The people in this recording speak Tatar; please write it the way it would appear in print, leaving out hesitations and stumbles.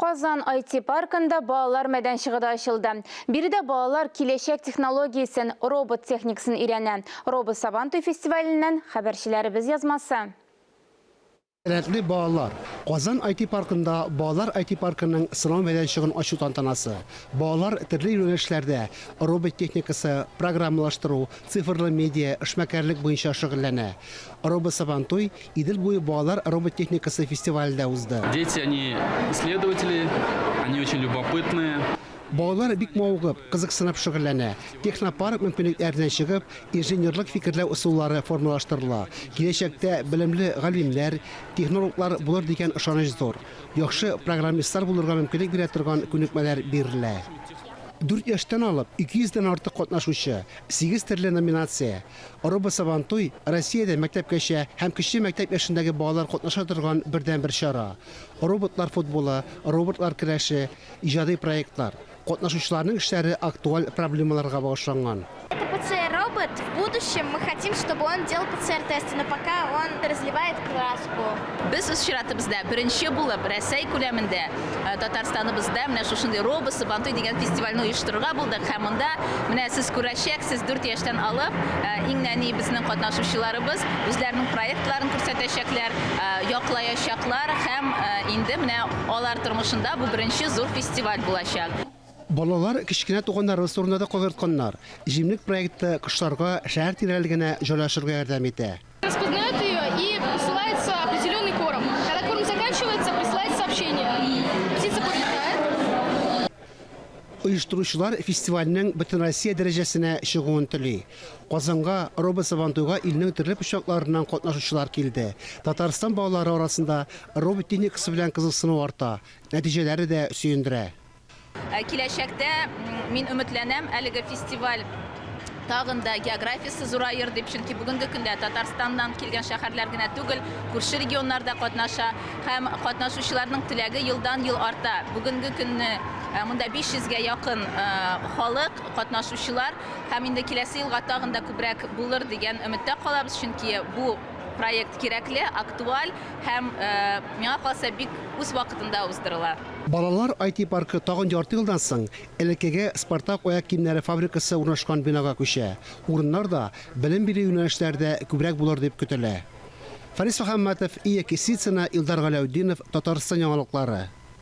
Qazan IT parkında bağlar mədən şığıda açıldı. Biri de bağlar kileşek texnologiyasın, robot texnikasını irenen Robot Sabantoy Festivalinden haberçilerimiz yazması. Sənətli bağlar. Qazan IT parkında Bağlar IT parkının sınav mədançığın açı tantanası. Bağlar türlü yönəlişlərdə robot texnikası, proqramlaşdırу, sifirli media, işməkarlıq boyunca şüğüllənə. Robot Sabantoy İdil boyu Bağlar robot техникасы фестивалінде uzdu. Дети, они исследователи, они очень любопытные. Bağlar bik mavğıb, qızıqsınıb şüğüllənə. Texnopark mümkünlüklərindən çıxıb, injenerlik fikirlər usulları formalaşdırıla. Gelecekte bilimli galimler, texnologlar bulur degen ışanıcı zor. Yaxşı programistlar bulurga mümkünlük bire turgan könükmeler berilä. 4 yaştan alıp 200'den artık qatnaşucu, 8 türlü nominatsiya. Robot Sabantoy Rossiyada məktəbgacha hem kişi məktəb yaşındagi bağlar qatnaşa turgan birden bir şara. Robotlar futbolu, robotlar kurashi, ijodiy proyektlar. Qatnaşucularning ishlari aktual problemalarga bag'ishlangan. Это ПЦР-робот. В будущем мы хотим, чтобы он делал ПЦР-тесты, но пока он разливает краску. Biz o'z shiratimizda birinchi bo'lib Rossiya ko'lamida Tataristonimizda mana shunday Robot Sabantoy degan festivalni uyushtirgan bo'ldik. Ham unda mana siz ko'rashaksiz 4 yoshdan olib ingnani bizning qatnashuvchilarimiz o'zlarining proyektlarini ko'rsatishaklar, yoqlayashaklar ham endi mana olar turmushunda bu birinchi zo'r festival bo'lacak. Balalar kichkina tug'anlari sorunlarda qoldirganlar. Jimlik proyekti qishlarga shahar tiralligini joylashtirishga yordam etadi. Распознает ее и присылается определенный корм. Когда корм заканчивается, присылается сообщение. Птица подлетает. Uyushtiruvchilar festivalning butun Rossiya darajasini shug'un tili. Qozonga Robot Sabantoyga ilning turli pushaklaridan qatnashuvchilar keldi. Tatariston bog'lari orasida robot texnikasi bilan qiziqsinu orta. Natijalari de suyundira. Kelajakda men umidlanam haligi festival tag'inda geografiyasi zo'rayir deb, chunki bugungi kunda Tataristondan kelgan shaharlargina tugul, qo'shni regionlarda qatnasha, ham qatnashuvchilarning tilagi yildan yil orta. Bugungi kunni bunda 500 ga yaqin xalq qatnashuvchilar ham endi kelasi yilga tag'inda ko'proq bo'lar degan umidda qolamiz, chunki bu proyekt kerakli, aktual ham menga qolsa bik o'z vaqtida o'zdiriladi. Balalar IT parkı tağın yartı yıldan soң Elekege Spartak oyak kiyimleri fabrikası uğraşkan binaga köşe. Urunlar da bilim biri yönelişlerde kübrek bulur deyip kütüle. Faris Muhammadov, İyeki Sitsina, İldar Galaudinov, Tataristan yanılıkları.